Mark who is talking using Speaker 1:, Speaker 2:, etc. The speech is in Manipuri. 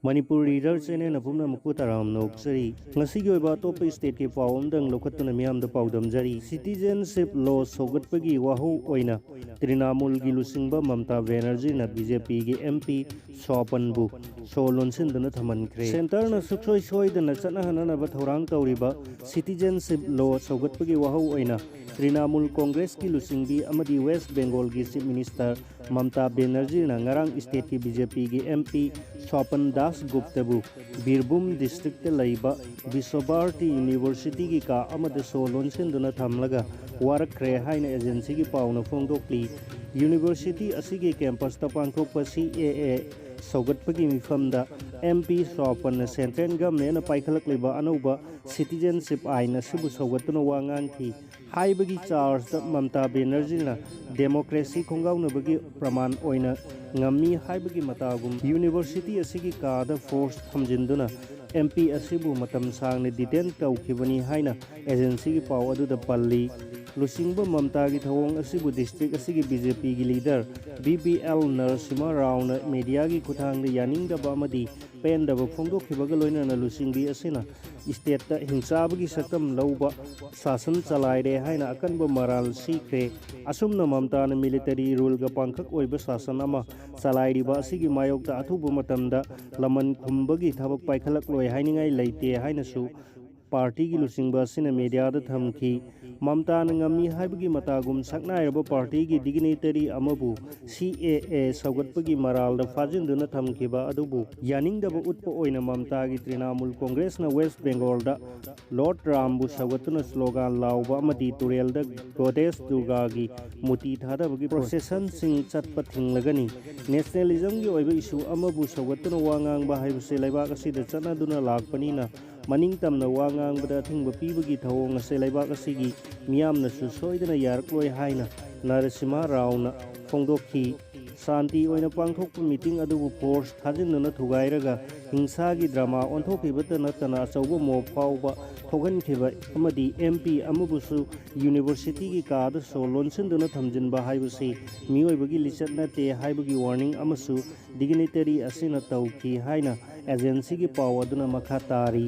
Speaker 1: Manipur Reader Channel na pumna muku taram nok sari ngasi gi oiba top state ke pawom dang lokhatuna miyam da pawdam jari citizenship law sogatpagi wahu oina Trinamool gi lusingba Mamta Banerjee na BJP gi MP Swapan bu solonsin dana thaman khre center na suksoi soi dana chana hanana ba thorang tawriba citizenship law sogatpagi wahu oina Trinamool Congress ki lusingbi amadi West Bengal gi Chief Minister Mamta Banerjee na ngarang state ki BJP gi MP Swapan Das Gupta bu Birbhum district laiba Vishwabharati University ki ka amada solon sinduna thamlaga warakre haina agency ki pauna phongdokli University asigi campus ta pangthokpa CAA saugatpagi mifamda MP Swapan Central Government na paikhalak leba anauba citizenship aina sibu saugatuna wangang ki haibagi charge da Mamta Banerjee na democracy khongauna bagi praman oina ngami haibagi matagum University asigi kada force thamjinduna MP asibu matam sangna detain tawkhibani haina agency ki paw adu da palli lusingba Mamta gi thawong asibu district asigi BJP gi leader BBL Narasimha Rao na media gi kuthang da yaning da ba madi pen da phongdok khibaga loina na lusingbi asina state ta hingsabagi sakam lauba sasan chalaire haina akanba maral sikre asumna Mamta na military rule ga pangkhak oiba sasan ama chalairi ba asigi mayok ta athubu matamda laman khumbagi thabak paikhalak loi hainingai leite haina su party gi lusingba sina media da thamki Mamta na ngami haibagi matagum saknairaba party gi dignitary amabu CAA saugatpagi maral da fajinduna thamkiba adubu yaningdaba utpa oina Mamta gi Trinamool Congress na West Bengal da Lord Rambu saugatuna slogan lauba amadi turel da Goddess Durga gi muti thadabagi procession sing chatpa thinglagani nationalism gi oiba issue amabu saugatuna wangang ba haibase laibak asida chanaduna lakpanina maning tamna wangang bada thingba pibagi thawong ase laibak asigi miyamna su soidana yarakloi haina Narasimha Rao na phongdokhi Santi oina pangthokpa meeting adubu force thajinna thugairaga hingsa gi drama onthokibata natana achauba mo phawba thogankhiba amadi MP amabusu University gi kada solonsinduna thamjinba haibasi miyoibagi lichat nate haibagi warning amasu dignitary asina tawki haina agency gi pawaduna makha tari